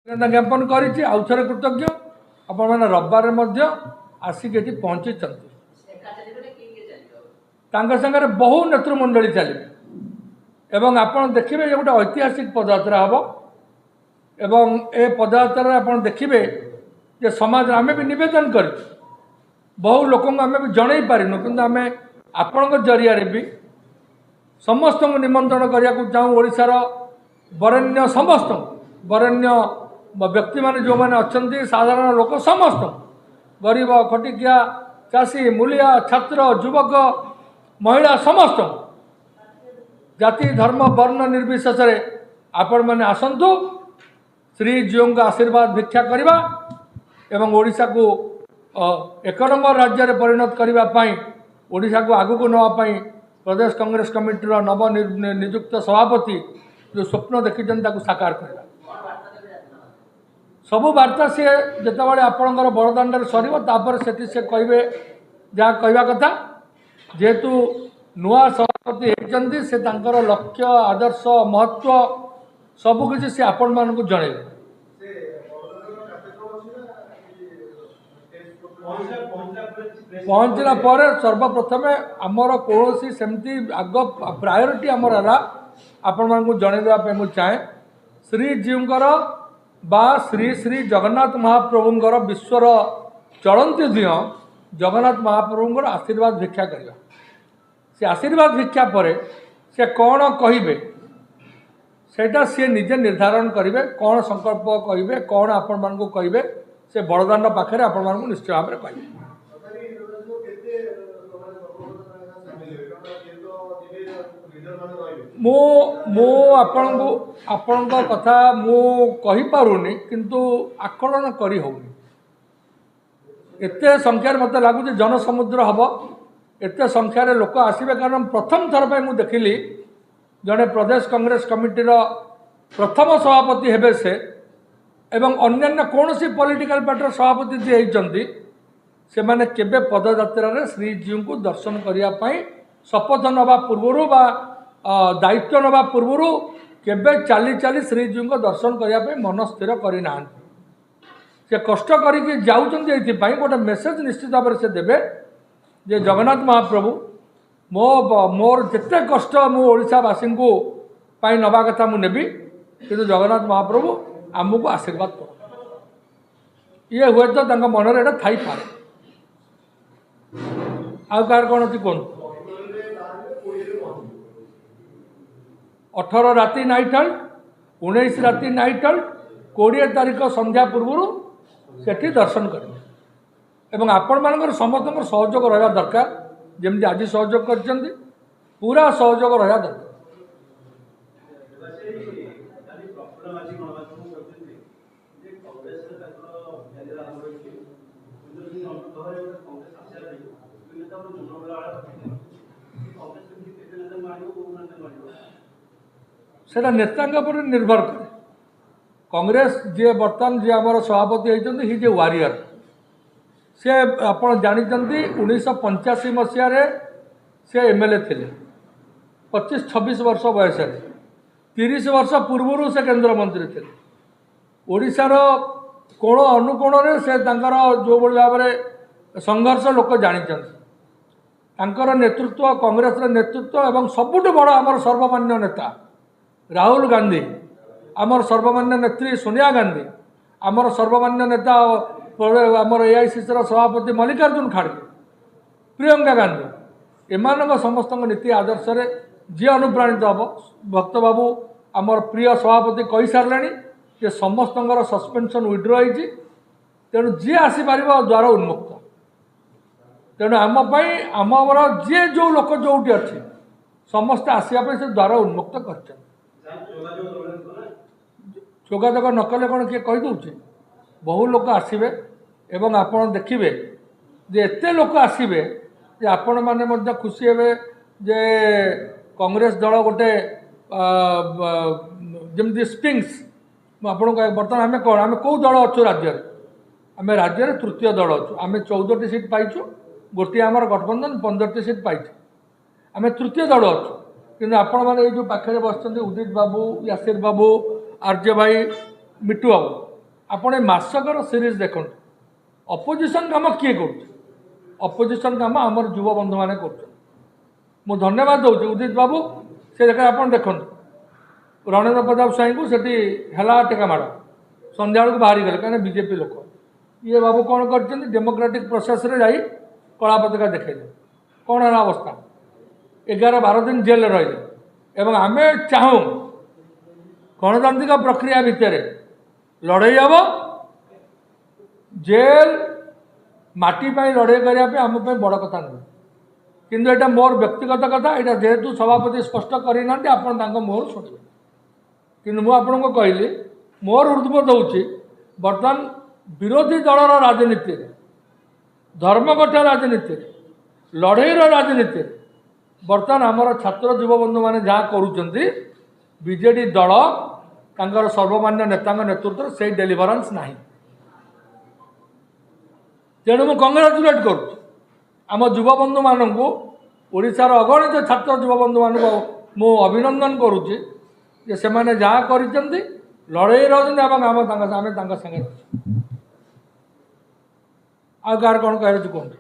ज्ञापन करी आउ थे कृतज्ञ आपण मैंने रविवार आसिक ये पहुँची सागर बहु नेतृमंडली चलिए एवं आपण देखिए ये गोटे ऐतिहासिक पदयात्रा हम एवं ए पदयात्रा आप देखिए जे समाज आम भी नवेदन कर बहु लोक आम भी जन पारिनु कि आम आपण जरिया भी समस्त निमंत्रण करने को चाहूँ ओडिशार बरेण्य समस्त बरेण्य व्यक्ति मान जो मैंने अच्छा साधारण लोक समस्त गरीब खटिकिया चाषी मूलिया छात्र युवक महिला समस्त जाति धर्म वर्ण निर्विशेष आपण मैंने आसतु श्रीजीओ का आशीर्वाद भिक्षा करवा एवं ओडिशा को एक नंबर राज्य में परिणत करने ओडिशा को आगू नापी प्रदेश कांग्रेस कमिटीर नव नियुक्त सभापति जो स्वप्न देखी साकार करवा सबु वार्ता सी जितेबाला आपणकर बड़दाण्ड सर से कहे जहाँ कहवा कथा जेहेतु नुआ सभापति होती से लक्ष्य आदर्श महत्व सबकि से आपण मान जनइबे पहुँचला पर सर्वप्रथम आमर कौन सेमती आग प्रायोरीटी आमर है आपण मानक जनईदेवाई मुझे चाहे श्रीजीवर बा श्री श्री जगन्नाथ महाप्रभुंर विश्वर चलती दिह जगन्नाथ महाप्रभुंर आशीर्वाद भिक्षा करवा से आशीर्वाद भिक्षा पर से कौन कहे सेटा सी निजे निर्धारण करेंगे कौन संकल्प कहे कौन आपण मानक कहे से बड़दाण्ड पाखे आपण मानक निश्चय भाव में कहे आपण कथा मु कही पारुनी किंतु आकलन करी होनी एते संख्यार मत लगुच जनसमुद्र हम एते संख्यार लोक आसबे कारण प्रथम थर पर मुझे देखिली जड़े प्रदेश कांग्रेस कमिटीर प्रथम सभापति हेबे से एवं अन्यान्य कौन सी पॉलिटिकल पार्टी सभापति जी होती से माने केबे पदयात्रा रे श्रीजीव को दर्शन करने शपथ नवा पूर्व बा दायित्व नवा पूर्व केबे चली चली श्रीजीव को दर्शन करने मन स्थिर करना से कष्ट करके जाऊँच गोटे मेसेज निश्चित भाव से देवे जे जगन्नाथ महाप्रभु मोर जिते कष्ट मु ओडिशावासी को नवा कथा मु नेबी किंतु जगन्नाथ महाप्रभु आमको आशीर्वाद कर ये हुए तो मन में थी पारे आउ कार कौन अच्छी कहूँ 18 राति नाइट हल्ट 19 राति नाइट हल्ट 20 तारीख संध्या पूर्व सेठी दर्शन करेंगे आपण मान समस्त सहयोग रहा दरकार जमी आज सहयोग कर पूरा सहयोग रहा दरकार सेटा नेता निर्भर करे कांग्रेस जी बर्तमान जी आम सभापति होती हि जे वारियर से आप जानते 1985 मसीह से एमएलए थे 25-26 वर्ष बयस 30 वर्ष पूर्व से केंद्रमंत्री थे ओडिशार कोण अनुकोण से जो भाव में संघर्ष लोक जानते नेतृत्व कांग्रेस नेतृत्व एवं सबुठ बड़ आमर सर्वमान्य नेता राहुल गांधी आमर सर्वमान्य नेत्री सोनिया गांधी आमर सर्वमान्य नेता आमर एआईसीसी सभापति मल्लिकार्जुन खड़गे प्रियंका गांधी एम समस्त नीति आदर्श जी अनुप्राणित हम भक्त बाबू आमर प्रिय सभापति कही सारे कि समस्त सस्पेंशन विड्र होती तेणु जी आसीपर द्वार उन्मुक्त तेणु आमर जी जो लोक जोटी अच्छी समस्ते आसवाई से द्वार उन्मुक्त कर जोगाजोग नकले कौन किए कहीदे बहु लोक आसबे एवं आपण देखिए जे एते लोक आसबे जे आपण मैंने खुशी हे जे कांग्रेस दल गोटे जमी स्प्रिंग्स आपको बर्तमान आम कौन आम कौ दल अच्छु राज्य आम राज्य तृतीय दल अच्छु आम 14टी सीट पाइचु गोटे आमर गठबंधन 15टी सीट पाई आम तृतीय दल अच्छु कि आपण मैंने जो पाखे बस उदित बाबू यासिर बाबू आर्य भाई मिट्टू बाबू ଆପଣ ଏ ମାସକର ସିରିଜ୍ ଦେଖନ୍ତୁ ଅପୋଜିସନ୍ କାମ କିଏ କରୁଛି ଅପୋଜିସନ୍ କାମ ଆମର ଯୁବ ବନ୍ଧୁମାନେ କରୁଛନ୍ତି ମୁଁ ଧନ୍ୟବାଦ ଦେଉଛି ଉଦିତ ବାବୁ ସେ ଜାଗାରେ ଆପଣ ଦେଖନ୍ତୁ ରଣେନ୍ଦ୍ର ପ୍ରତାପ ସ୍ୱାଇଁଙ୍କୁ ସେଠି ହେଲା ଟେକା ମାଡ଼ ସନ୍ଧ୍ୟାବେଳକୁ ବାହାରିଗଲେ କାହିଁକିନା ବିଜେପି ଲୋକ ଇଏ ବାବୁ କ'ଣ କରିଛନ୍ତି ଡେମୋକ୍ରାଟିକ୍ ପ୍ରୋସେସ୍ରେ ଯାଇ କଳା ପତାକା ଦେଖାଇଲେ କ'ଣ ହେଲା ଅବସ୍ଥା 11-12 ଦିନ ଜେଲ୍ରେ ରହିଲେ ଏବଂ ଆମେ ଚାହୁଁ ଗଣତାନ୍ତ୍ରିକ ପ୍ରକ୍ରିୟା ଭିତରେ ଲଢ଼େଇ ହେବ ଜେଲ୍ ମାଟି ପାଇଁ ଲଢ଼େଇ କରିବା ପାଇଁ ଆମ ପାଇଁ ବଡ଼ କଥା ନୁହେଁ କିନ୍ତୁ ଏଇଟା ମୋର ବ୍ୟକ୍ତିଗତ କଥା ଏଇଟା ଯେହେତୁ ସଭାପତି ସ୍ପଷ୍ଟ କରିନାହାନ୍ତି ଆପଣ ତାଙ୍କ ମୁହଁରୁ ଶୁଣିବେ କିନ୍ତୁ ମୁଁ ଆପଣଙ୍କୁ କହିଲି ମୋର ହୃଦବୋଧ ଦେଉଛି ବର୍ତ୍ତମାନ ବିରୋଧୀ ଦଳର ରାଜନୀତିରେ ଧର୍ମଗଠ ରାଜନୀତିରେ ଲଢ଼େଇର ରାଜନୀତିରେ ବର୍ତ୍ତମାନ ଆମର ଛାତ୍ର ଯୁବବନ୍ଧୁମାନେ ଯାହା କରୁଛନ୍ତି ବିଜେଡି ଦଳ ତାଙ୍କର ସର୍ବମାନ୍ୟ ନେତାଙ୍କ ନେତୃତ୍ୱରେ ସେଇ ଡେଲିଭରାନ୍ସ ନାହିଁ ତେଣୁ ମୁଁ କଂଗ୍ରାଚୁଲେଟ୍ କରୁଛି ଆମ ଯୁବବନ୍ଧୁମାନଙ୍କୁ ଓଡ଼ିଶାର ଅଗଣିତ ଛାତ୍ର ଯୁବବନ୍ଧୁମାନଙ୍କୁ ମୁଁ ଅଭିନନ୍ଦନ କରୁଛି ଯେ ସେମାନେ ଯାହା କରିଛନ୍ତି ଲଢ଼େଇ ରହିଛନ୍ତି ଏବଂ ଆମେ ତାଙ୍କ ସାଙ୍ଗରେ ଅଛୁ ଆଉ କାହାର କ'ଣ କହିବାର ଅଛି କୁହନ୍ତୁ